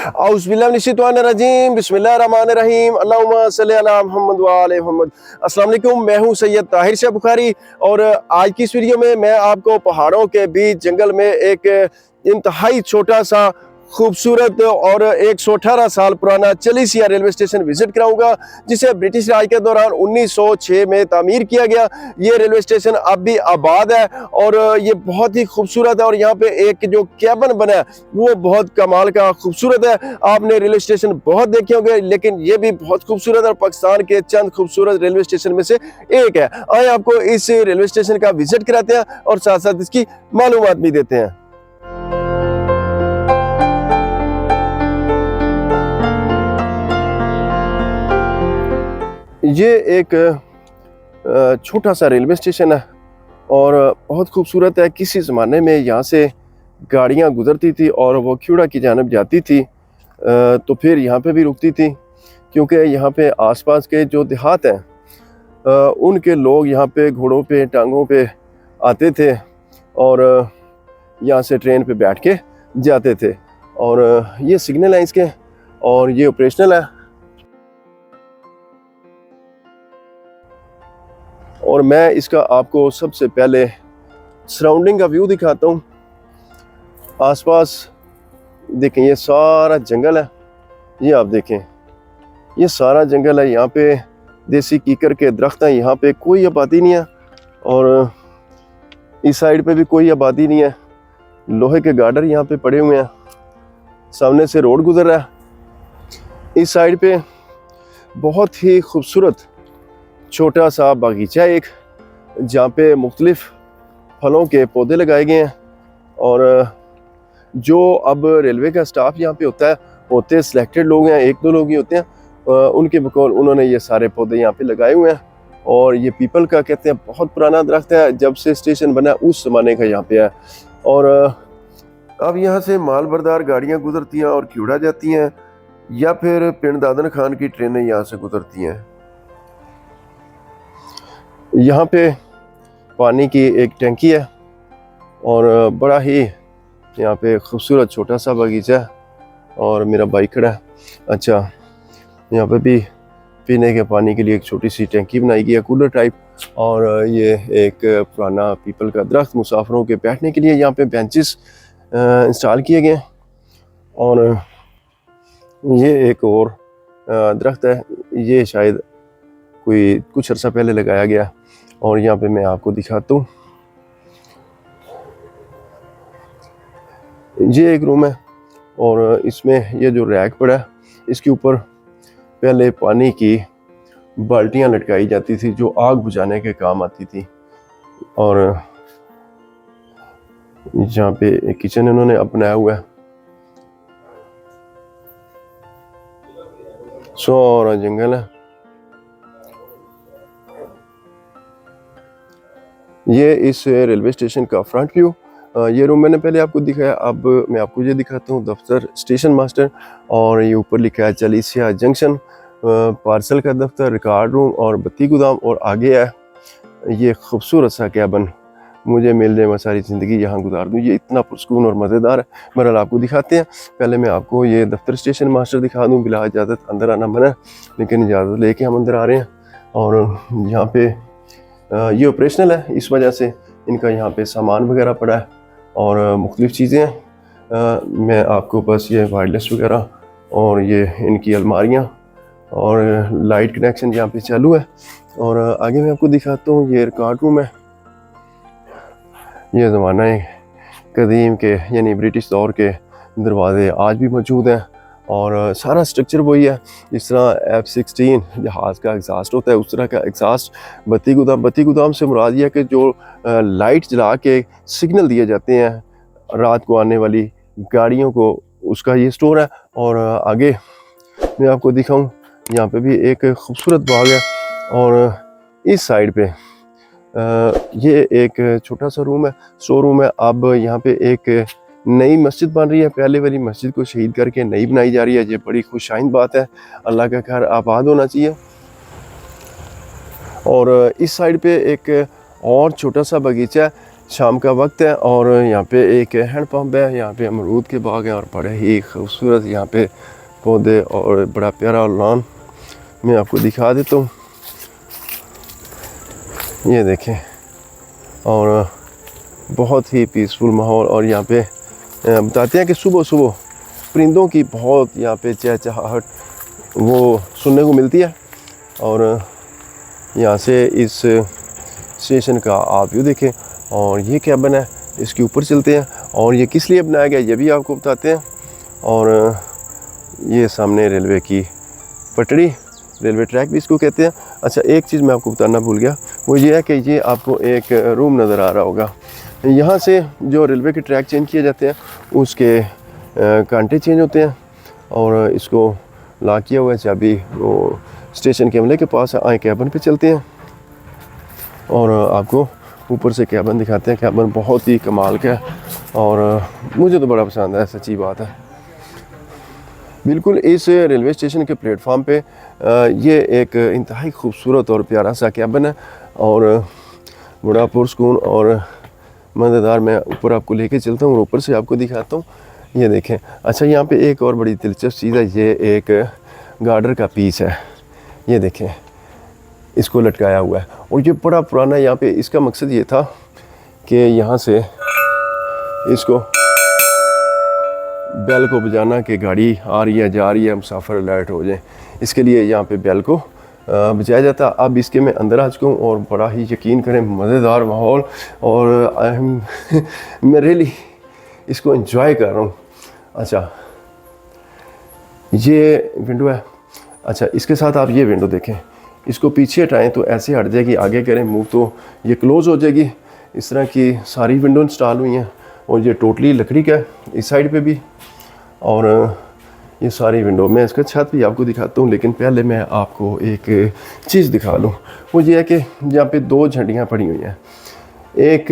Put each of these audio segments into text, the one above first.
औज़ुबिल्लाहिमिनश्शैतानिर्रजीम बिस्मिल्लाहिर्रहमानिर्रहीम अल्लाहुम्मा सल्ली अला मुहम्मद व आले मुहम्मद। अस्सलाम वालेकुम, मैं हूं सैयद ताहिर शाह बुखारी और आज की इस वीडियो में मैं आपको पहाड़ों के बीच जंगल में एक इंतहाई छोटा सा खूबसूरत और 118 साल पुराना चलीसिया रेलवे स्टेशन विजिट कराऊंगा, जिसे ब्रिटिश राज के दौरान 1906 में तामीर किया गया। ये रेलवे स्टेशन अब भी आबाद है और ये बहुत ही खूबसूरत है और यहाँ पे एक जो कैबिन बना है वो बहुत कमाल का खूबसूरत है। आपने रेलवे स्टेशन बहुत देखे होंगे लेकिन ये भी बहुत खूबसूरत है और पाकिस्तान के चंद खूबसूरत रेलवे स्टेशन में से एक है। आइए आपको इस रेलवे स्टेशन का विजिट कराते हैं और साथ साथ इसकी मालूमात भी देते हैं। ये एक छोटा सा रेलवे स्टेशन है और बहुत खूबसूरत है। किसी ज़माने में यहाँ से गाड़ियाँ गुजरती थी और वो क्यूड़ा की जानब जाती थी तो फिर यहाँ पे भी रुकती थी, क्योंकि यहाँ पे आसपास के जो देहात हैं उनके लोग यहाँ पे घोड़ों पे टांगों पे आते थे और यहाँ से ट्रेन पे बैठ के जाते थे। और ये सिग्नल है इसके और ये ऑपरेशनल है। और मैं इसका आपको सबसे पहले सराउंडिंग का व्यू दिखाता हूँ। आसपास देखें, ये सारा जंगल है। ये आप देखें, ये सारा जंगल है। यहाँ पे देसी कीकर के दरख्त हैं। यहाँ पे कोई आबादी नहीं है और इस साइड पे भी कोई आबादी नहीं है। लोहे के गार्डर यहाँ पे पड़े हुए हैं। सामने से रोड गुजर रहा है। इस साइड पे बहुत ही खूबसूरत छोटा सा बागीचा है एक, जहाँ पे मुख्तलिफ फलों के पौधे लगाए गए हैं। और जो अब रेलवे का स्टाफ यहाँ पे होते सिलेक्टेड लोग हैं, एक दो लोग ही होते हैं, उनके बकौल उन्होंने ये सारे पौधे यहाँ पे लगाए हुए हैं। और ये पीपल का कहते हैं बहुत पुराना दरख्त है, जब से स्टेशन बना उस ज़माने का यहाँ पे है। और अब यहाँ से माल बरदार गाड़ियाँ गुजरती हैं और क्यूड़ा जाती हैं, या फिर पिंड दादन खान की ट्रेनें यहाँ से गुजरती हैं। यहाँ पे पानी की एक टंकी है और बड़ा ही यहाँ पे खूबसूरत छोटा सा बगीचा है और मेरा बाइक खड़ा है। अच्छा, यहाँ पे भी पीने के पानी के लिए एक छोटी सी टंकी बनाई गई है, कूलर टाइप। और ये एक पुराना पीपल का दरख्त, मुसाफिरों के बैठने के लिए यहाँ पे बेंचेस इंस्टॉल किए गए हैं। और ये एक और दरख्त है, ये शायद कुछ अर्सा पहले लगाया गया। और यहाँ पे मैं आपको दिखाता हूँ, ये एक रूम है और इसमें ये जो रैक पड़ा है इसके ऊपर पहले पानी की बाल्टियाँ लटकाई जाती थी जो आग बुझाने के काम आती थी। और यहाँ पे एक किचन इन्होंने अपनाया हुआ है। सारा जंगल है। ये इस रेलवे स्टेशन का फ्रंट व्यू। ये रूम मैंने पहले आपको दिखाया, अब मैं आपको ये दिखाता हूँ दफ्तर स्टेशन मास्टर। और ये ऊपर लिखा है चलीसिया जंक्शन, पार्सल का दफ्तर, रिकॉर्ड रूम और बत्ती गोदाम। और आगे है ये खूबसूरत सा कैबिन, मुझे मिल जाए मैं सारी ज़िंदगी यहाँ गुजार दूँ। ये इतना पुरस्कून और मज़ेदार है। बहरहाल आपको दिखाते हैं। पहले मैं आपको ये दफ्तर स्टेशन मास्टर दिखा दूँ। बिला इजाज़त अंदर आना मना है, लेकिन इजाज़त लेके हम अंदर आ रहे हैं। और यहाँ पे ये ऑपरेशनल है, इस वजह से इनका यहाँ पे सामान वगैरह पड़ा है और मुख्तलिफ़ चीज़ें हैं। मैं आपको बस ये वायरलेस वगैरह और ये इनकी अलमारियाँ और लाइट कनेक्शन यहाँ पे चालू है। और आगे मैं आपको दिखाता हूँ, ये रिकॉर्ड रूम है। ये ज़माना कदीम के यानी ब्रिटिश दौर के दरवाजे आज भी मौजूद हैं और सारा स्ट्रक्चर वही है। जिस तरह F-16 जहाज़ का एग्जास्ट होता है उस तरह का एग्जास्ट। बत्ती गोदाम से मुराद यह है कि जो लाइट जला के सिग्नल दिए जाते हैं रात को आने वाली गाड़ियों को, उसका ये स्टोर है। और आगे मैं आपको दिखाऊं, यहाँ पे भी एक खूबसूरत बाग है। और इस साइड पे ये एक छोटा सा रूम है, स्टोर रूम है। अब यहाँ पे एक नई मस्जिद बन रही है, पहले वाली मस्जिद को शहीद करके नई बनाई जा रही है। ये बड़ी खुशाइंद बात है, अल्लाह का घर आबाद होना चाहिए। और इस साइड पे एक और छोटा सा बगीचा है, शाम का वक्त है और यहाँ पे एक हैंड पंप है, यहाँ पे अमरूद के बाग हैं और बड़े ही खूबसूरत यहाँ पे पौधे और बड़ा प्यारा लॉन मैं आपको दिखा देता हूँ। ये देखें, और बहुत ही पीसफुल माहौल। और यहाँ पे बताते हैं कि सुबह सुबह परिंदों की बहुत यहाँ पे चहचहाहट वो सुनने को मिलती है। और यहाँ से इस स्टेशन का आप व्यू देखें, और ये कैबिन है, इसके ऊपर चलते हैं और ये किस लिए बनाया गया ये भी आपको बताते हैं। और ये सामने रेलवे की पटड़ी, रेलवे ट्रैक भी इसको कहते हैं। अच्छा, एक चीज़ मैं आपको बताना भूल गया, वो ये है कि ये आपको एक रूम नज़र आ रहा होगा। यहाँ से जो रेलवे के ट्रैक चेंज किए जाते हैं उसके कांटे चेंज होते हैं, और इसको लॉक किया हुआ है चाबी वो स्टेशन के अमले के पास है। आए कैबिन पे चलते हैं और आपको ऊपर से कैबिन दिखाते हैं। कैबिन बहुत ही कमाल का है और मुझे तो बड़ा पसंद है, सच्ची बात है। बिल्कुल इस रेलवे स्टेशन के प्लेटफार्म पे ये एक इंतहाई खूबसूरत और प्यारा सा कैबिन है और बड़ा पुरसकून और मज़ेदार। मैं ऊपर आपको लेके चलता हूँ और ऊपर से आपको दिखाता हूँ। ये देखें। अच्छा, यहाँ पे एक और बड़ी दिलचस्प चीज़ है, ये एक गार्डर का पीस है, ये देखें, इसको लटकाया हुआ है और ये बड़ा पुराना। यहाँ पे इसका मकसद ये था कि यहाँ से इसको बेल को बजाना कि गाड़ी आ रही है जा रही है, मुसाफिर अलर्ट हो जाए, इसके लिए यहाँ पे बेल को बजाया जाता। अब इसके मैं अंदर आ चुका हूँ और बड़ा ही यकीन करें मज़ेदार माहौल, और मैं रियली इसको एंजॉय कर रहा हूँ। अच्छा, ये विंडो है। अच्छा, इसके साथ आप ये विंडो देखें, इसको पीछे हटाएं तो ऐसे हट जाएगी, आगे करें मूव तो ये क्लोज़ हो जाएगी। इस तरह की सारी विंडो इंस्टॉल हुई हैं और ये टोटली लकड़ी का है इस साइड पे भी, और ये सारी विंडो। मैं इसका छत भी आपको दिखाता हूँ, लेकिन पहले मैं आपको एक चीज़ दिखा लूँ। वो ये है कि यहाँ पे दो झंडियाँ पड़ी हुई हैं, एक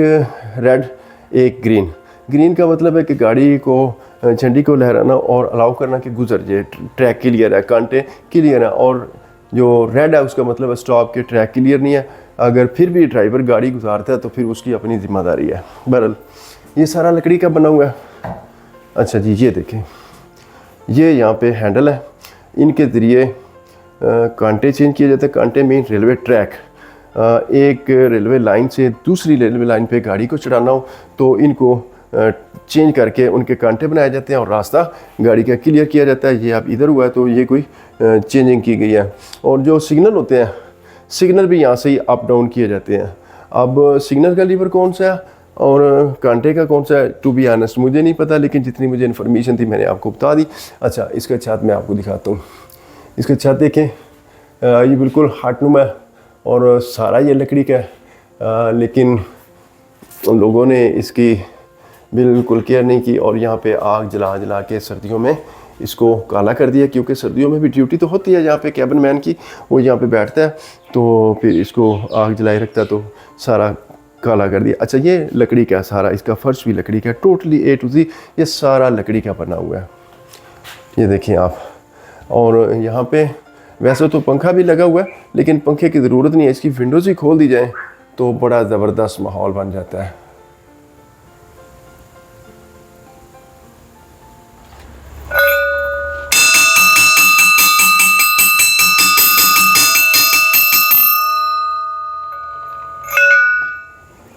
रेड एक ग्रीन। ग्रीन का मतलब है कि गाड़ी को झंडी को लहराना और अलाउ करना कि गुजर जाए, ट्रैक क्लियर है, कांटे क्लियर है। और जो रेड है उसका मतलब है स्टॉप के, ट्रैक क्लियर नहीं है। अगर फिर भी ड्राइवर गाड़ी गुजारता है तो फिर उसकी अपनी जिम्मेदारी है। बहरहाल ये सारा लकड़ी का बना हुआ है। अच्छा जी, ये देखें, ये यहाँ पे हैंडल है, इनके ज़रिए कांटे चेंज किए जाते हैं। कांटे मीन रेलवे ट्रैक। एक रेलवे लाइन से दूसरी रेलवे लाइन पे गाड़ी को चढ़ाना हो तो इनको चेंज करके उनके कांटे बनाए जाते हैं और रास्ता गाड़ी का क्लियर किया जाता है। ये आप इधर हुआ है तो ये कोई चेंजिंग की गई है। और जो सिग्नल होते हैं, सिग्नल भी यहाँ से ही अप डाउन किए जाते हैं। अब सिग्नल का लीवर कौन सा है और कांटे का कौन सा है, टू बी ऑनेस्ट मुझे नहीं पता, लेकिन जितनी मुझे इन्फॉर्मेशन थी मैंने आपको बता दी। अच्छा, इसका छत मैं आपको दिखाता हूँ। इसका छत देखें, ये बिल्कुल हाटनुमा है और सारा ये लकड़ी का है, लेकिन उन लोगों ने इसकी बिल्कुल केयर नहीं की और यहाँ पे आग जला जला के सर्दियों में इसको काला कर दिया, क्योंकि सर्दियों में भी ड्यूटी तो होती है यहाँ पे कैबिन मैन की, वो यहाँ पे बैठता है तो फिर इसको आग जलाए रखता है, तो सारा काला कर दिया। अच्छा, ये लकड़ी का सारा, इसका फर्श भी लकड़ी का, टोटली A to Z ये सारा लकड़ी का बना हुआ है, ये देखिए आप। और यहाँ पे वैसे तो पंखा भी लगा हुआ है, लेकिन पंखे की ज़रूरत नहीं है, इसकी विंडोज़ ही खोल दी जाए तो बड़ा ज़बरदस्त माहौल बन जाता है।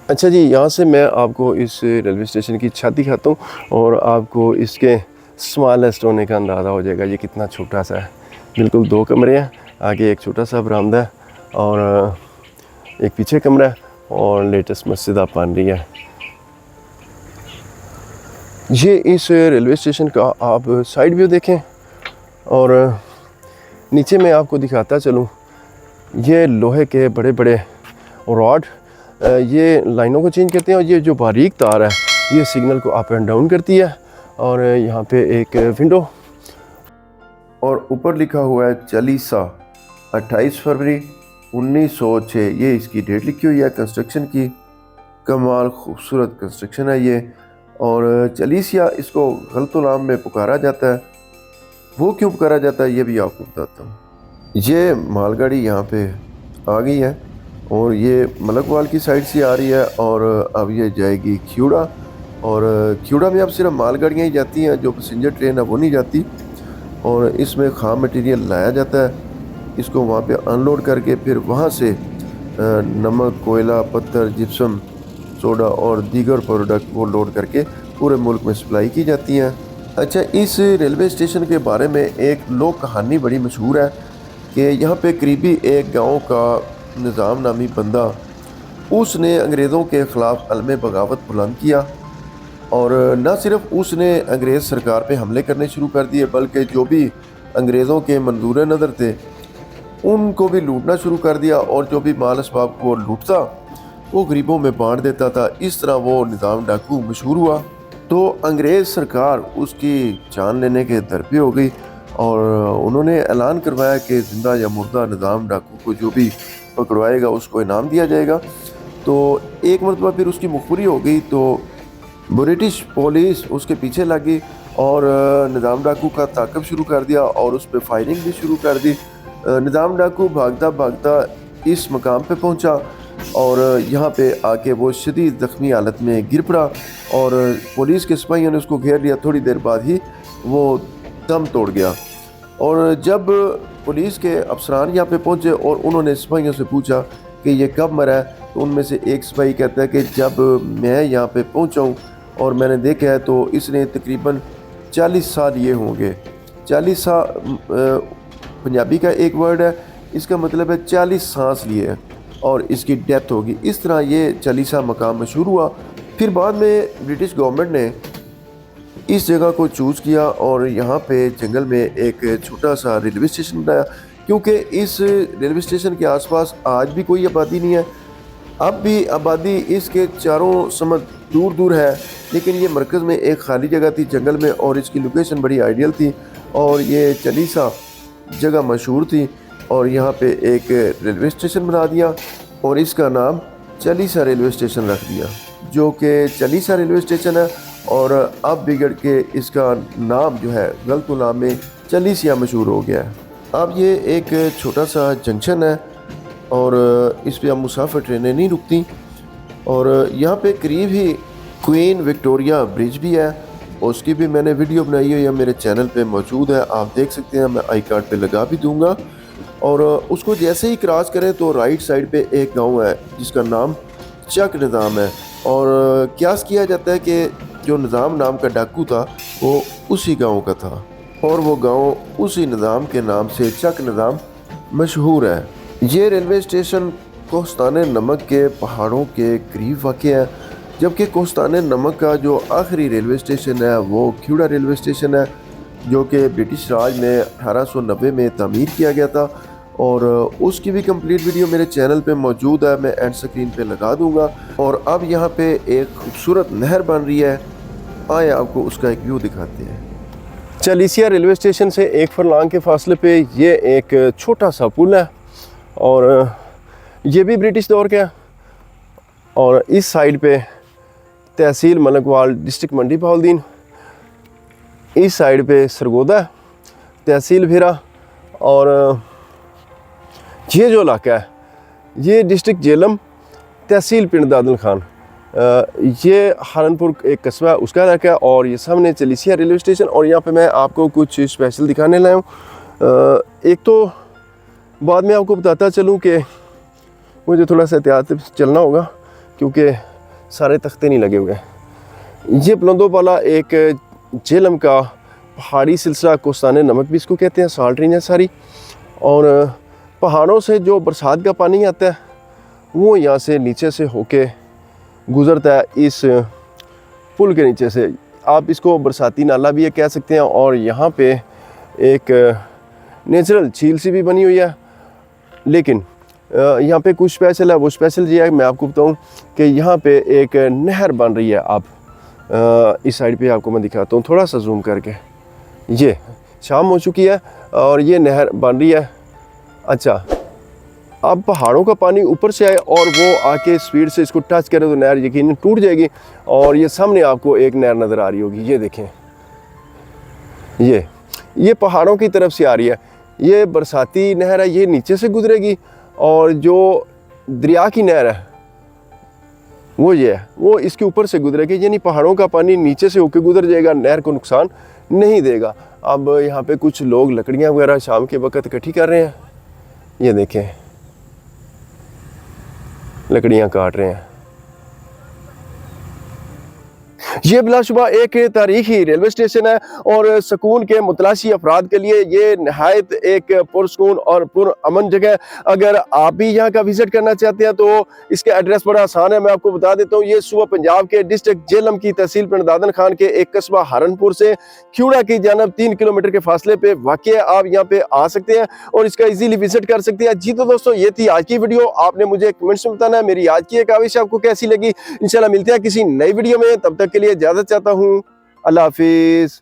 अच्छा जी, यहाँ से मैं आपको इस रेलवे स्टेशन की छत दिखाता हूँ और आपको इसके स्मॉलेस्ट होने का अंदाज़ा हो जाएगा ये कितना छोटा सा है। बिल्कुल 2 कमरे हैं, आगे एक छोटा सा बरामदा है और एक पीछे कमरा है और लेटेस्ट मस्जिद आप बन रही है। ये इस रेलवे स्टेशन का आप साइड व्यू देखें और नीचे मैं आपको दिखाता चलूँ, ये लोहे के बड़े बड़े रॉड ये लाइनों को चेंज करते हैं और ये जो बारीक तार है ये सिग्नल को अप एंड डाउन करती है। और यहाँ पे एक विंडो और ऊपर लिखा हुआ है चालीसा 28 फरवरी 1906, ये इसकी डेट लिखी हुई है कंस्ट्रक्शन की। कमाल खूबसूरत कंस्ट्रक्शन है ये। और चालीसिया इसको गलत नाम में पुकारा जाता है, वो क्यों पुकारा जाता है ये भी आपको बताता हूँ। ये मालगाड़ी यहाँ पे आ गई है और ये मलकवाल की साइड से आ रही है और अब ये जाएगी ख्यूड़ा। और ख्यूड़ा में अब सिर्फ मालगाड़ियाँ ही जाती हैं, जो पैसेंजर ट्रेन है वो नहीं जाती। और इसमें खाम मटीरियल लाया जाता है, इसको वहाँ पे अनलोड करके फिर वहाँ से नमक, कोयला, पत्थर, जिप्सम, सोडा और दीगर प्रोडक्ट वो लोड करके पूरे मुल्क में सप्लाई की जाती हैं। अच्छा, इस रेलवे स्टेशन के बारे में एक लोक कहानी बड़ी मशहूर है कि यहाँ पे करीबी एक गांव का निज़ाम नामी बंदा, उसने अंग्रेज़ों के ख़िलाफ़ अलम बगावत बुलंद किया। और न सिर्फ उसने अंग्रेज़ सरकार पे हमले करने शुरू कर दिए, बल्कि जो भी अंग्रेज़ों के मंजूर नज़र थे उनको भी लूटना शुरू कर दिया। और जो भी माल असबाब को लूटता वो गरीबों में बांट देता था। इस तरह वो निज़ाम डाकू मशहूर हुआ। तो अंग्रेज़ सरकार उसकी जान लेने के दरपे हो गई और उन्होंने ऐलान करवाया कि ज़िंदा या मुर्दा निज़ाम डाकू को जो भी पकड़वाएगा उसको इनाम दिया जाएगा। तो एक मरतबा फिर उसकी मुखबरी हो गई, तो ब्रिटिश पुलिस उसके पीछे लगी और निज़ाम डाकू का ताक़ब शुरू कर दिया और उस पर फायरिंग भी शुरू कर दी। निज़ाम डाकू भागता भागता इस मकाम पे पहुंचा और यहाँ पे आके वो शदीद ज़ख्मी हालत में गिर पड़ा और पुलिस के सिपाहियों ने उसको घेर लिया। थोड़ी देर बाद ही वो दम तोड़ गया। और जब पुलिस के अफसरान यहाँ पे पहुँचे और उन्होंने सिपाहियों से पूछा कि ये कब मरा है, तो उनमें से एक सिपाही कहता है कि जब मैं यहाँ पे पहुँचा हूँ और मैंने देखा है तो इसने तकरीबन 40 साल ये होंगे। 40 साल पंजाबी का एक वर्ड है, इसका मतलब है 40 सांस लिए और इसकी डेथ होगी। इस तरह ये चालीसा मकाम मशहूर हुआ। फिर बाद में ब्रिटिश गवर्नमेंट ने इस जगह को चूज़ किया और यहाँ पे जंगल में एक छोटा सा रेलवे स्टेशन बनाया, क्योंकि इस रेलवे स्टेशन के आसपास आज भी कोई आबादी नहीं है। अब भी आबादी इसके चारों समत दूर दूर है, लेकिन ये मरकज़ में एक खाली जगह थी जंगल में और इसकी लोकेशन बड़ी आइडियल थी और ये चालीसा जगह मशहूर थी। और यहाँ पे एक रेलवे स्टेशन बना दिया और इसका नाम चालीसा रेलवे स्टेशन रख दिया, जो कि चालीसा रेलवे स्टेशन है। और अब बिगड़ के इसका नाम जो है गलत नाम में चालीसिया मशहूर हो गया है। अब ये एक छोटा सा जंक्शन है और इस पर अब मुसाफिर ट्रेनें नहीं रुकती। और यहाँ पे करीब ही क्वीन विक्टोरिया ब्रिज भी है, उसकी भी मैंने वीडियो बनाई है, यह मेरे चैनल पे मौजूद है, आप देख सकते हैं। मैं आई कार्ड पे लगा भी दूंगा। और उसको जैसे ही क्रॉस करें तो राइट साइड पे एक गांव है जिसका नाम चक निज़ाम है। और क्यास किया जाता है कि जो निज़ाम नाम का डाकू था वो उसी गांव का था और वो गांव उसी निज़ाम के नाम से चक निज़ाम मशहूर है। ये रेलवे स्टेशन कोस्तान नमक के पहाड़ों के करीब वाक़ है, जबकि कोस्तान नमक का जो आखिरी रेलवे स्टेशन है वो ख्यूड़ा रेलवे स्टेशन है, जो कि ब्रिटिश राज में 1890 में तामीर किया गया था। और उसकी भी कंप्लीट वीडियो मेरे चैनल पे मौजूद है, मैं एंड स्क्रीन पे लगा दूंगा। और अब यहाँ पे एक खूबसूरत नहर बन रही है, आए आपको उसका एक व्यू दिखाते हैं। चालीसिया रेलवे स्टेशन से 1 फरलांग के फासले पे ये एक छोटा सा पुल है और ये भी ब्रिटिश दौर का है। और इस साइड पे तहसील मलकवाल, डिस्ट्रिक्ट मंडी बहाउद्दीन, इस साइड पे सरगोदा, तहसील भिरा। और ये जो इलाका है ये डिस्ट्रिक्ट जेलम, तहसील पिंड दादल खान, ये हारनपुर एक कस्बा है उसका इलाका है। और ये सामने चालीसिया रेलवे स्टेशन। और यहाँ पे मैं आपको कुछ स्पेशल दिखाने लाया हूँ। एक तो बाद में आपको बताता चलूँ कि मुझे थोड़ा सा एहतियात चलना होगा क्योंकि सारे तख्ते नहीं लगे हुए। ये बुलंदो वाला एक जेलम का पहाड़ी सिलसिला, कोस्तान नमक भी इसको कहते हैं, साल्ट रेंज है सारी। और पहाड़ों से जो बरसात का पानी आता है वो यहाँ से नीचे से होके गुज़रता है इस पुल के नीचे से। आप इसको बरसाती नाला भी कह सकते हैं। और यहाँ पे एक नेचुरल झील सी भी बनी हुई है, लेकिन यहाँ पे कुछ स्पेशल है। वो स्पेशल ये है, मैं आपको बताऊँ कि यहाँ पे एक नहर बन रही है। आप इस साइड पे आपको मैं दिखाता हूँ थोड़ा सा जूम करके। ये शाम हो चुकी है और ये नहर बन रही है। अच्छा, अब पहाड़ों का पानी ऊपर से आए और वो आके स्पीड से इसको टच करे तो नहर यकीनन टूट जाएगी। और ये सामने आपको एक नहर नज़र आ रही होगी, ये देखें, ये पहाड़ों की तरफ से आ रही है। ये बरसाती नहर है, ये नीचे से गुजरेगी और जो दरिया की नहर है वो ये है, वो इसके ऊपर से गुजरेगी, यानी पहाड़ों का पानी नीचे से होकर गुजर जाएगा, नहर को नुकसान नहीं देगा। अब यहाँ पे कुछ लोग लकड़ियाँ वगैरह शाम के वक्त इकट्ठी कर रहे हैं, ये देखें लकड़ियाँ काट रहे हैं। ये बिलाशुबा एक तारीखी रेलवे स्टेशन है और सुकून के मुतलाशी अफराद के लिए ये नहायत एक पुरसकून और पुरअमन जगह है। अगर आप भी यहाँ का विजिट करना चाहते हैं तो इसका एड्रेस बड़ा आसान है, मैं आपको बता देता हूँ। ये सूबा पंजाब के डिस्ट्रिक्ट जेलम की तहसील पिंड दादन खान के एक कस्बा हारनपुर से ख्यूड़ा की जानब 3 किलोमीटर के फासले पे वाक़ है। आप यहाँ पे आ सकते हैं और इसका इजीली विजिट कर सकते हैं। जी तो दोस्तों ये थी आज की वीडियो, आपने मुझे कमेंट्स में बताना है मेरी आज की एक काविश आपको कैसी लगी। इंशाल्लाह मिलते हैं किसी नई वीडियो में, तब तक के लिए इजाजत चाहता हूँ। अल्लाह हाफिज।